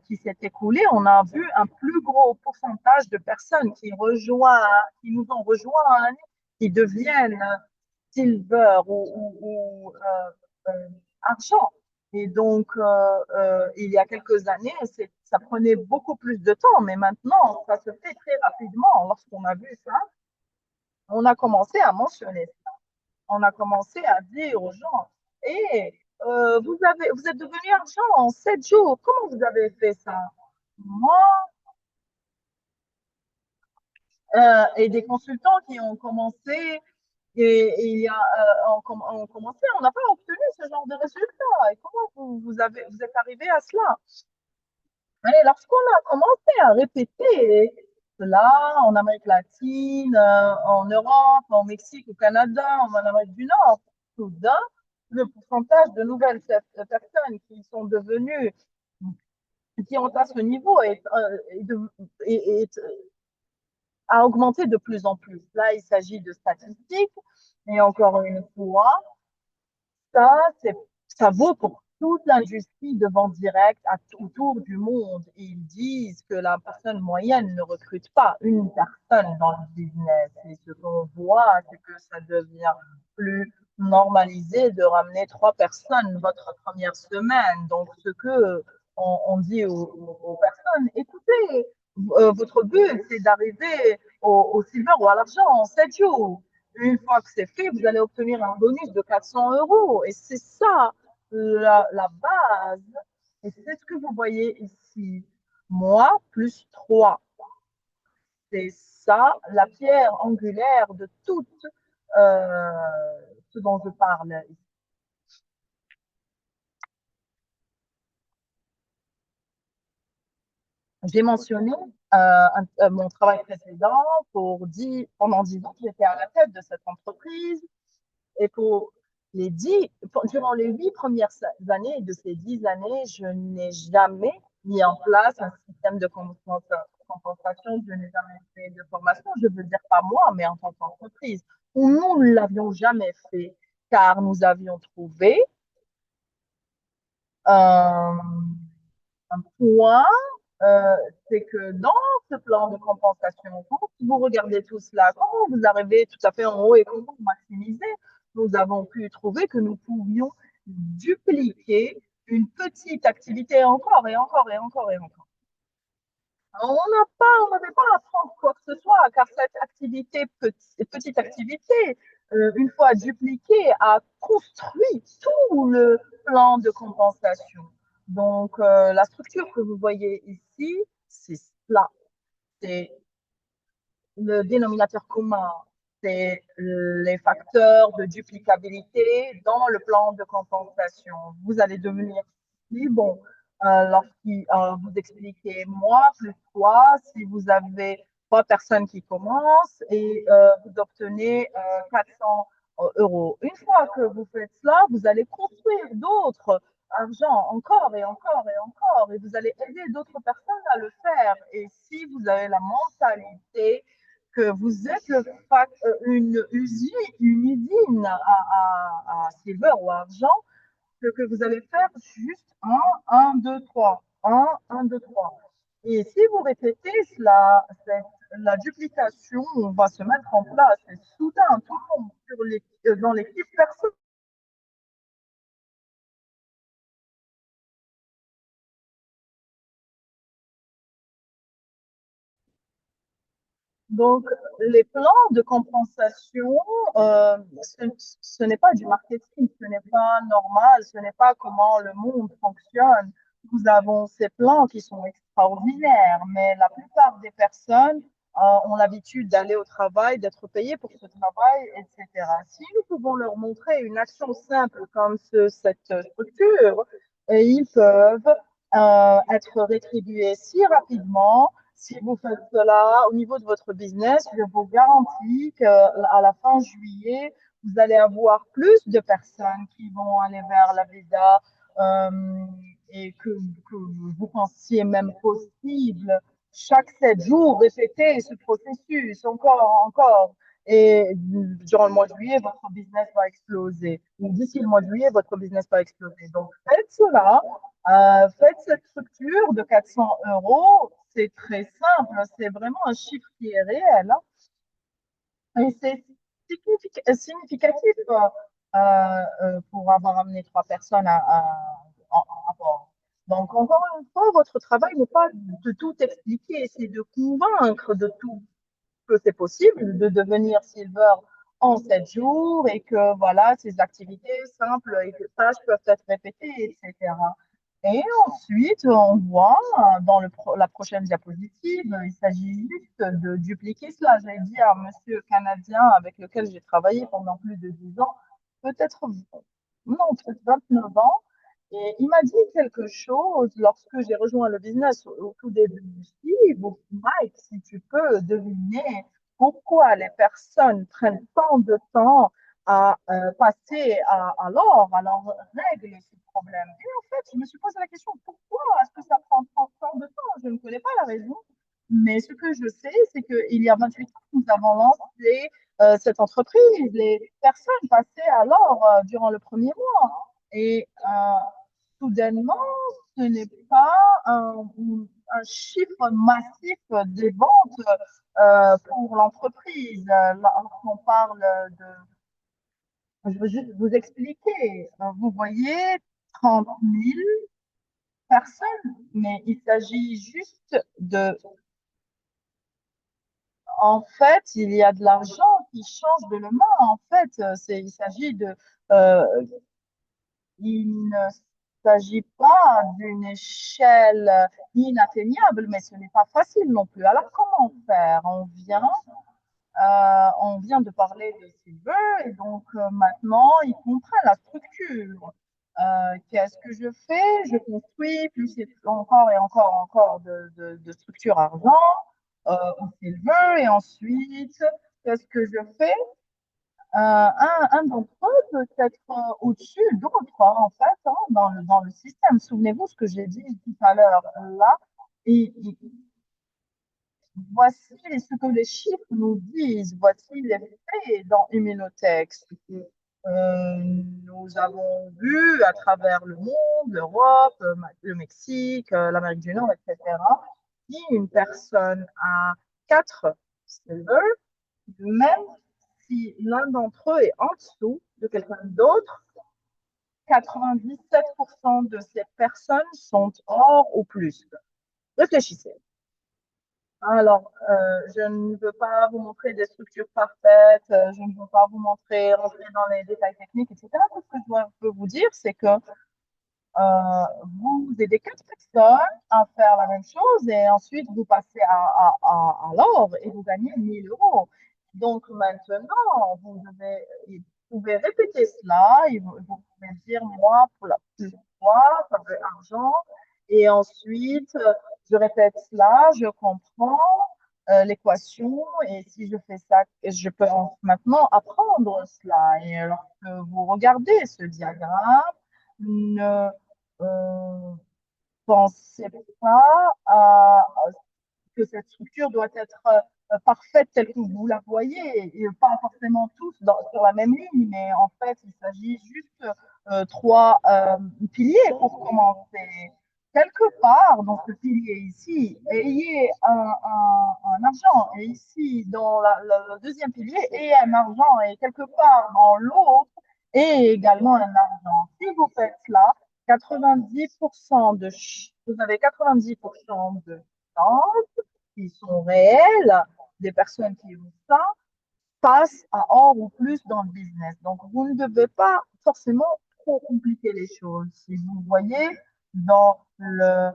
Speaker 1: qui s'est écoulée? On a vu un plus gros pourcentage de personnes qui nous ont rejoints, qui deviennent silver ou argent. Et donc, il y a quelques années, ça prenait beaucoup plus de temps, mais maintenant, ça se fait très rapidement. Lorsqu'on a vu ça, on a commencé à mentionner ça. On a commencé à dire aux gens, et vous êtes devenu argent en 7 jours. Comment vous avez fait ça? Moi, et des consultants qui ont commencé et il y a, on commencé, on n'a pas obtenu ce genre de résultat. Et comment vous êtes arrivé à cela? Et lorsqu'on a commencé à répéter cela en Amérique latine, en Europe, en Mexique, au Canada, en Amérique du Nord, soudain, le pourcentage de nouvelles personnes qui sont devenues, qui ont à ce niveau a augmenté de plus en plus. Là, il s'agit de statistiques, et encore une fois, ça, c'est, ça vaut pour toute l'industrie de vente directe autour du monde. Ils disent que la personne moyenne ne recrute pas une personne dans le business. Et ce qu'on voit, c'est que ça devient plus normalisé de ramener 3 personnes votre première semaine. Donc, ce que on dit aux personnes, écoutez, votre but, c'est d'arriver au silver ou à l'argent en 7 jours. Une fois que c'est fait, vous allez obtenir un bonus de 400 euros. Et c'est ça la base. Et c'est ce que vous voyez ici. Moi, plus 3. C'est ça la pierre angulaire de tout euh, ce dont je parle. J'ai mentionné mon travail précédent pendant 10 ans, j'étais à la tête de cette entreprise. Et durant les 8 premières années de ces 10 années, je n'ai jamais mis en place un système de compensation. Je n'ai jamais fait de formation. Je veux dire pas moi, mais en tant qu'entreprise. Nous ne l'avions jamais fait car nous avions trouvé un, un point, euh, c'est que dans ce plan de compensation, quand vous regardez tout cela, comment vous arrivez tout à fait en haut et comment vous maximisez, nous avons pu trouver que nous pouvions dupliquer une petite activité encore et encore et encore et encore. On n'avait pas à apprendre quoi que ce soit, car cette petite activité, une fois dupliquée, a construit tout le plan de compensation. Donc, la structure que vous voyez ici, c'est cela. C'est le dénominateur commun, c'est les facteurs de duplicabilité dans le plan de compensation. Vous allez devenir si bon lorsqu'il vous expliquez moi plus toi, si vous avez 3 personnes qui commencent et vous obtenez 400 euros. Une fois que vous faites cela, vous allez construire d'autres argent encore et encore et encore et vous allez aider d'autres personnes à le faire. Et si vous avez la mentalité que vous êtes une usine à silver ou à argent, ce que vous allez faire juste 2, 3, 2, 3. Et si vous répétez cela, la duplication va se mettre en place. Et soudain, tout le monde dans l'équipe, personne Donc, les plans de compensation, ce n'est pas du marketing, ce n'est pas normal, ce n'est pas comment le monde fonctionne. Nous avons ces plans qui sont extraordinaires, mais la plupart des personnes ont l'habitude d'aller au travail, d'être payées pour ce travail, etc. Si nous pouvons leur montrer une action simple comme cette structure, et ils peuvent être rétribués si rapidement. Si vous faites cela au niveau de votre business, je vous garantis qu'à la fin juillet, vous allez avoir plus de personnes qui vont aller vers la visa euh, et que vous pensiez même possible chaque 7 jours répéter ce processus encore. Et durant le mois de juillet, votre business va exploser. Ou d'ici le mois de juillet, votre business va exploser. Donc, faites cela. Faites cette structure de 400 euros. C'est très simple. C'est vraiment un chiffre qui est réel, hein. Et c'est significatif pour avoir amené 3 personnes à bord. Donc, encore une fois, votre travail n'est pas de tout expliquer, c'est de convaincre de tout que c'est possible de devenir silver en 7 jours et que voilà, ces activités simples et que tâches peuvent être répétées, etc. Et ensuite, on voit dans la prochaine diapositive, il s'agit juste de dupliquer cela. J'ai dit à un monsieur canadien avec lequel j'ai travaillé pendant plus de 10 ans, peut-être, non, peut-être 29 ans, et il m'a dit quelque chose lorsque j'ai rejoint le business au tout début. Si, Mike, si tu peux deviner pourquoi les personnes prennent tant de temps à passer à l'or, alors règle ce problème. Et en fait, je me suis posé la question, pourquoi est-ce que ça prend tant de temps? Je ne connais pas la raison. Mais ce que je sais, c'est qu'il y a 28 ans, nous avons lancé cette entreprise. Les personnes passaient à l'or durant le premier mois. Et soudainement, ce n'est pas un chiffre massif des ventes pour l'entreprise. Là, on parle je veux juste vous expliquer. Vous voyez 30 000 personnes, mais il s'agit juste de... En fait, il y a de l'argent qui change de main. En fait, il s'agit de... euh, il ne s'agit pas d'une échelle inatteignable, mais ce n'est pas facile non plus. Alors, comment faire? On vient de parler de Silver et donc maintenant, il comprend la structure. Qu'est-ce que je fais? Je construis plus encore et encore de structures argent au Silver et ensuite, qu'est-ce que je fais? Un d'entre eux peut être au-dessus d'autres, hein, en fait, hein, dans le système. Souvenez-vous ce que j'ai dit tout à l'heure là. Et voici ce que les chiffres nous disent. Voici les faits dans Immunotext. Nous avons vu à travers le monde, l'Europe, le Mexique, l'Amérique du Nord, etc., si une personne a 4 silver, même si l'un d'entre eux est en dessous de quelqu'un d'autre, 97% de ces personnes sont or ou plus. Réfléchissez. Alors, je ne veux pas vous montrer des structures parfaites, je ne veux pas vous montrer, rentrer dans les détails techniques, etc. Tout ce que peux vous dire, c'est que vous aidez 4 personnes à faire la même chose et ensuite vous passez à l'or et vous gagnez 1 000 euros. Donc maintenant, vous pouvez répéter cela et vous pouvez dire, moi, pour la plus fois, ça veut argent. Et ensuite, je répète cela, je comprends l'équation et si je fais ça, je peux maintenant apprendre cela. Et lorsque vous regardez ce diagramme, ne pensez pas que cette structure doit être parfaite telle que vous la voyez, et pas forcément tous sur la même ligne, mais en fait, il s'agit juste 3 piliers pour commencer. Quelque part dans ce pilier ici, ayez un argent, et ici, dans le deuxième pilier, ayez un argent, et quelque part dans l'autre, et également un argent. Si vous faites cela, 90% vous avez 90% de chances qui sont réelles des personnes qui ont ça passent à or ou plus dans le business. Donc, vous ne devez pas forcément trop compliquer les choses. Si vous voyez dans la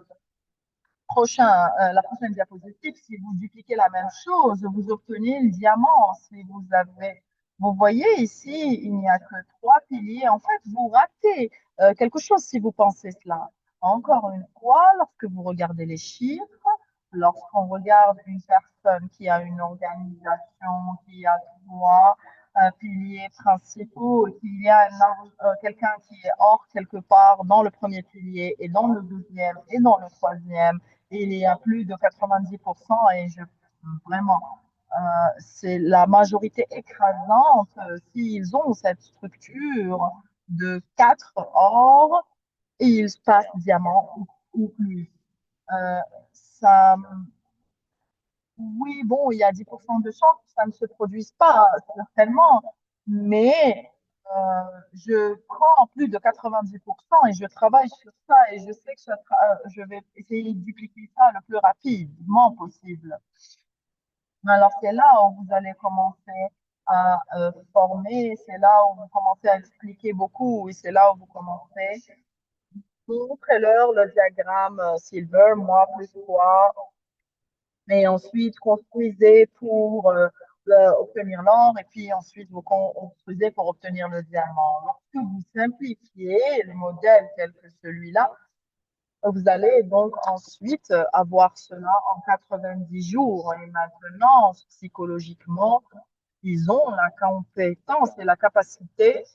Speaker 1: prochaine diapositive, si vous dupliquez la même chose, vous obtenez le diamant. Si vous avez, vous voyez ici, il n'y a que trois piliers. En fait, vous ratez quelque chose si vous pensez cela. Encore une fois, lorsque vous regardez les chiffres, lorsqu'on regarde une personne qui a une organisation, qui a trois piliers principaux, et qu'il y a quelqu'un qui est hors quelque part dans le premier pilier et dans le deuxième et dans le troisième, il y a plus de 90% et vraiment, c'est la majorité écrasante s'ils ont cette structure de 4 or et ils passent diamant ou plus. Euh, ça, oui, bon, il y a 10% de chances que ça ne se produise pas, certainement, mais je prends plus de 90% et je travaille sur ça et je sais que je vais essayer de dupliquer ça le plus rapidement possible. Alors, c'est là où vous allez commencer à former, c'est là où vous commencez à expliquer beaucoup et c'est là où vous commencez. Montrez-leur le diagramme Silver, moi plus toi, et ensuite construisez pour obtenir l'or, et puis ensuite vous construisez pour obtenir le diamant. Lorsque vous simplifiez le modèle tel que celui-là, vous allez donc ensuite avoir cela en 90 jours. Et maintenant, psychologiquement, ils ont la compétence et la capacité,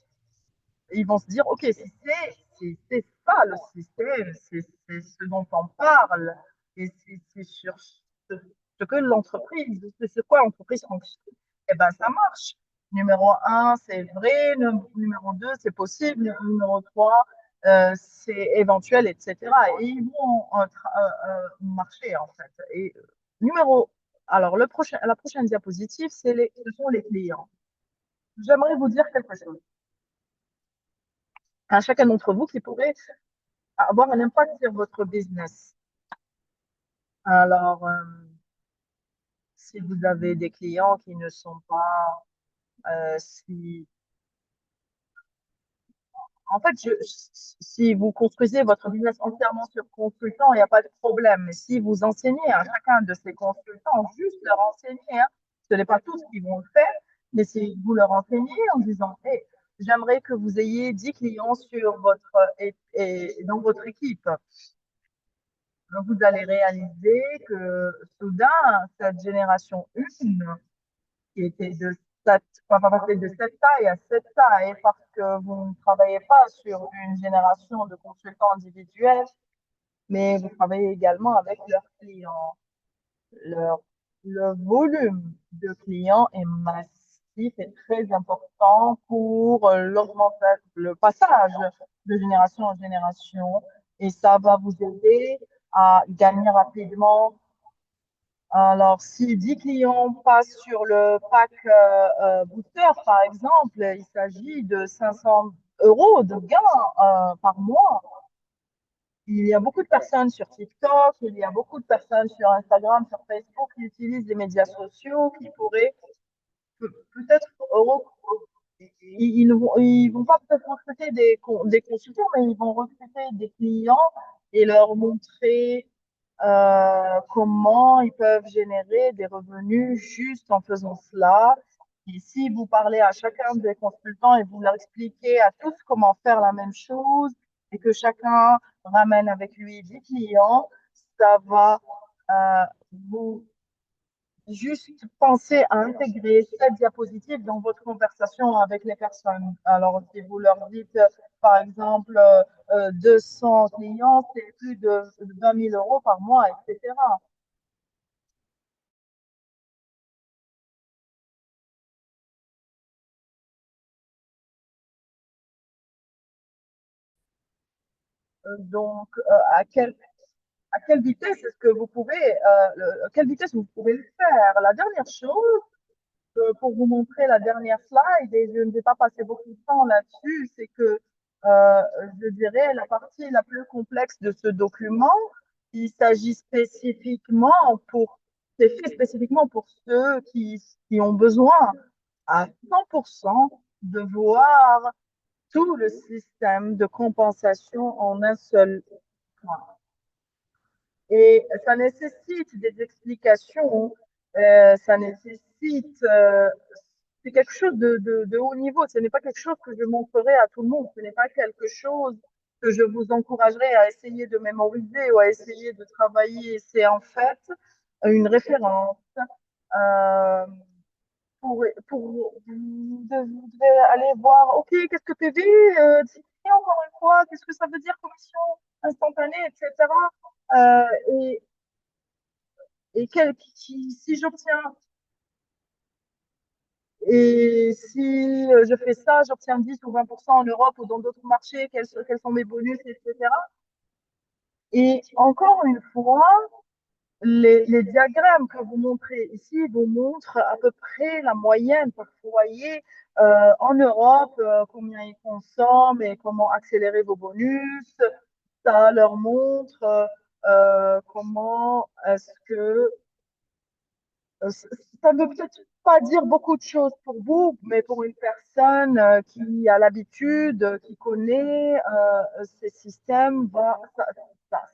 Speaker 1: ils vont se dire, OK, si c'est ça le système, c'est ce dont on parle, et c'est sur ce que l'entreprise, c'est sur quoi l'entreprise fonctionne, eh ben ça marche. Numéro un, c'est vrai. Numéro deux, c'est possible. Numéro trois, c'est éventuel, etc. Et ils vont marcher, en fait. Et numéro, alors, la prochaine diapositive, ce sont les clients. J'aimerais vous dire quelque chose à chacun d'entre vous qui pourrait avoir un impact sur votre business. Alors, si vous avez des clients qui ne sont pas, si, en fait, si vous construisez votre business entièrement sur consultant, il n'y a pas de problème. Mais si vous enseignez à chacun de ces consultants, juste leur enseigner, hein, ce n'est pas tous qui vont le faire, mais si vous leur enseignez en disant, hey, j'aimerais que vous ayez 10 clients sur et dans votre équipe. Vous allez réaliser que soudain, cette génération 1, qui était de cette, enfin, va passer de cette taille à cette taille, parce que vous ne travaillez pas sur une génération de consultants individuels, mais vous travaillez également avec leurs clients. Leur, le volume de clients est massif et très important pour l'augmentation, le passage de génération en génération, et ça va vous aider à gagner rapidement. Alors, si 10 clients passent sur le pack booster, par exemple, il s'agit de 500 euros de gain par mois. Il y a beaucoup de personnes sur TikTok, il y a beaucoup de personnes sur Instagram, sur Facebook qui utilisent les médias sociaux, qui pourraient peut-être ils vont pas peut-être recruter des consultants, mais ils vont recruter des clients et leur montrer comment ils peuvent générer des revenus juste en faisant cela. Et si vous parlez à chacun des consultants et vous leur expliquez à tous comment faire la même chose et que chacun ramène avec lui des clients, ça va vous juste penser à intégrer cette diapositive dans votre conversation avec les personnes. Alors, si vous leur dites, par exemple, 200 clients, c'est plus de 20 000 euros par mois, etc. Donc, à quelle vitesse est-ce que vous pouvez, à quelle vitesse vous pouvez le faire? La dernière chose, pour vous montrer la dernière slide, et je ne vais pas passer beaucoup de temps là-dessus, c'est que euh, je dirais la partie la plus complexe de ce document, il s'agit spécifiquement pour C'est fait spécifiquement pour ceux qui ont besoin à 100% de voir tout le système de compensation en un seul point. Et ça nécessite des explications, ça nécessite, c'est quelque chose de haut niveau. Ce n'est pas quelque chose que je montrerai à tout le monde. Ce n'est pas quelque chose que je vous encouragerai à essayer de mémoriser ou à essayer de travailler. C'est en fait une référence. Euh, vous devez aller voir, OK, qu'est-ce que PV, encore une fois, qu'est-ce que ça veut dire commission instantanée, etc. Et, si j'obtiens, et si je fais ça, j'obtiens 10 ou 20% en Europe ou dans d'autres marchés, quels sont mes bonus, etc. Et encore une fois, les diagrammes que vous montrez ici vous montrent à peu près la moyenne par foyer en Europe, combien ils consomment et comment accélérer vos bonus. Ça leur montre comment est-ce que ça ne veut peut-être pas dire beaucoup de choses pour vous, mais pour une personne qui a l'habitude, qui connaît ces systèmes,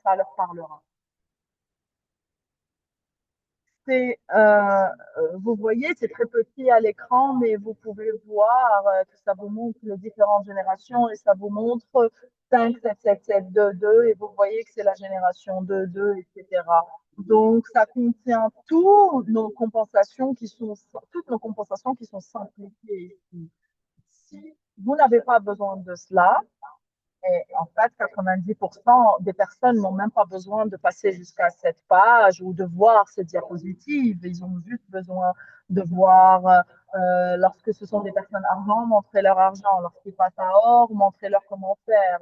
Speaker 1: ça leur parlera. C'est, vous voyez, c'est très petit à l'écran, mais vous pouvez voir que ça vous montre les différentes générations et ça vous montre 5, 7, 7, 7, 2, 2 et vous voyez que c'est la génération 2, 2, etc. Donc, ça contient toutes nos compensations qui sont simplifiées ici. Si vous n'avez pas besoin de cela, et en fait, 90% des personnes n'ont même pas besoin de passer jusqu'à cette page ou de voir cette diapositive. Ils ont juste besoin de voir, lorsque ce sont des personnes argent, montrer leur argent. Lorsqu'ils passent à or, montrer leur comment faire.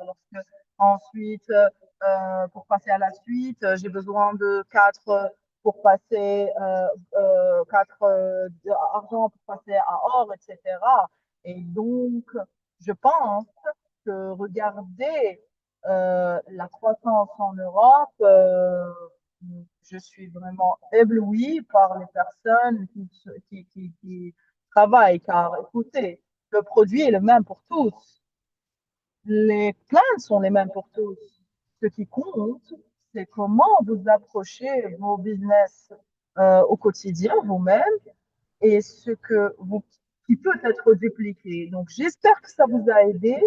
Speaker 1: Ensuite, pour passer à la suite, j'ai besoin de pour passer, quatre argent pour passer à or, etc. Et donc, je pense que regarder la croissance en Europe, je suis vraiment éblouie par les personnes qui travaillent, car écoutez, le produit est le même pour tous. Les plaintes sont les mêmes pour tous. Ce qui compte, c'est comment vous approchez vos business au quotidien, vous-même, et ce que vous, qui peut être dupliqué. Donc, j'espère que ça vous a aidé.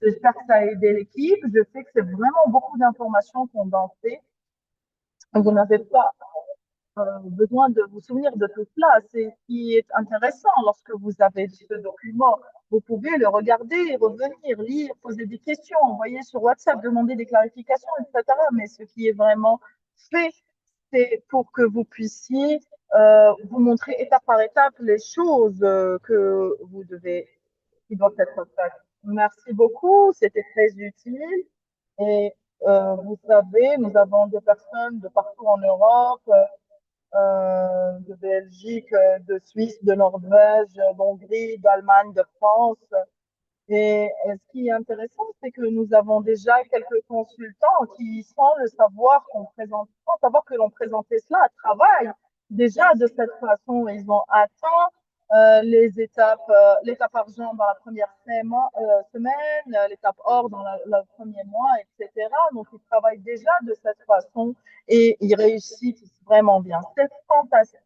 Speaker 1: J'espère que ça a aidé l'équipe. Je sais que c'est vraiment beaucoup d'informations condensées. Vous n'avez pas besoin de vous souvenir de tout cela. C'est ce qui est intéressant lorsque vous avez ce document. Vous pouvez le regarder, revenir, lire, poser des questions, envoyer sur WhatsApp, demander des clarifications, etc. Mais ce qui est vraiment fait, c'est pour que vous puissiez vous montrer étape par étape les choses que vous devez, qui doivent être faites. Merci beaucoup, c'était très utile. Et vous savez, nous avons des personnes de partout en Europe, de Belgique, de Suisse, de Norvège, d'Hongrie, d'Allemagne, de France. Et ce qui est intéressant, c'est que nous avons déjà quelques consultants qui, sans le savoir sans savoir que l'on présentait cela, travaillent déjà de cette façon. Ils ont atteint l'étape argent dans la première semaine, l'étape or dans le premier mois, etc. Donc, ils travaillent déjà de cette façon et ils réussissent vraiment bien. C'est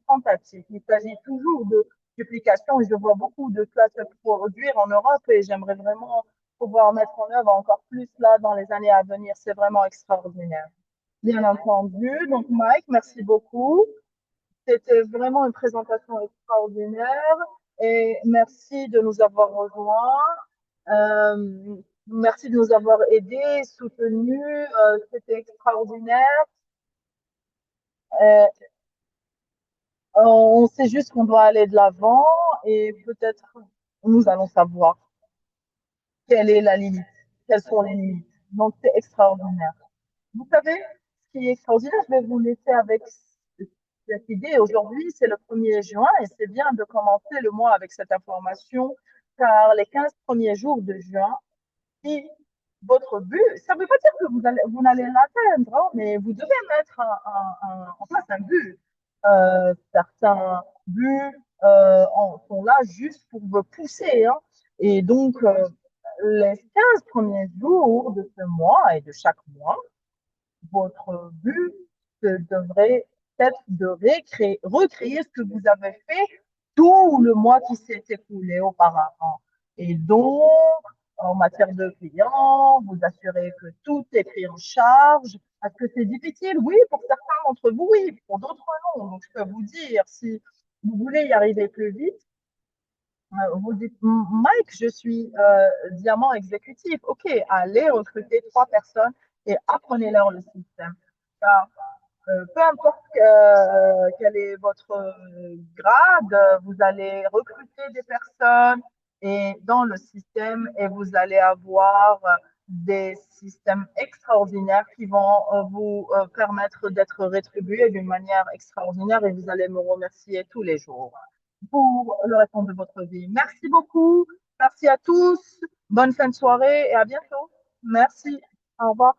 Speaker 1: fantastique. Il s'agit toujours de duplication et je vois beaucoup de classes se produire en Europe et j'aimerais vraiment pouvoir mettre en œuvre encore plus là dans les années à venir. C'est vraiment extraordinaire. Bien entendu. Donc, Mike, merci beaucoup. C'était vraiment une présentation extraordinaire et merci de nous avoir rejoints. Merci de nous avoir aidés, soutenus. C'était extraordinaire. Euh, on sait juste qu'on doit aller de l'avant et peut-être nous allons savoir quelle est la limite, quelles sont les limites. Donc, c'est extraordinaire. Vous savez, ce qui est extraordinaire, je vais vous laisser avec cette idée. Aujourd'hui, c'est le 1er juin et c'est bien de commencer le mois avec cette information, car les 15 premiers jours de juin, si votre but, ça ne veut pas dire que vous n'allez l'atteindre, hein, mais vous devez mettre en place un but. Certains buts sont là juste pour vous pousser, hein. Et donc, les 15 premiers jours de ce mois et de chaque mois, votre but devrait être de recréer ce que vous avez fait tout le mois qui s'est écoulé auparavant. Et donc, en matière de clients, vous assurez que tout est pris en charge. Est-ce que c'est difficile? Oui, pour certains d'entre vous, oui, pour d'autres, non. Donc, je peux vous dire, si vous voulez y arriver plus vite, vous dites, Mike, je suis diamant exécutif. OK, allez recruter 3 personnes et apprenez-leur le système. Car, peu importe quel est votre grade, vous allez recruter des personnes et dans le système et vous allez avoir des systèmes extraordinaires qui vont vous permettre d'être rétribué d'une manière extraordinaire et vous allez me remercier tous les jours pour le restant de votre vie. Merci beaucoup. Merci à tous. Bonne fin de soirée et à bientôt. Merci. Au revoir.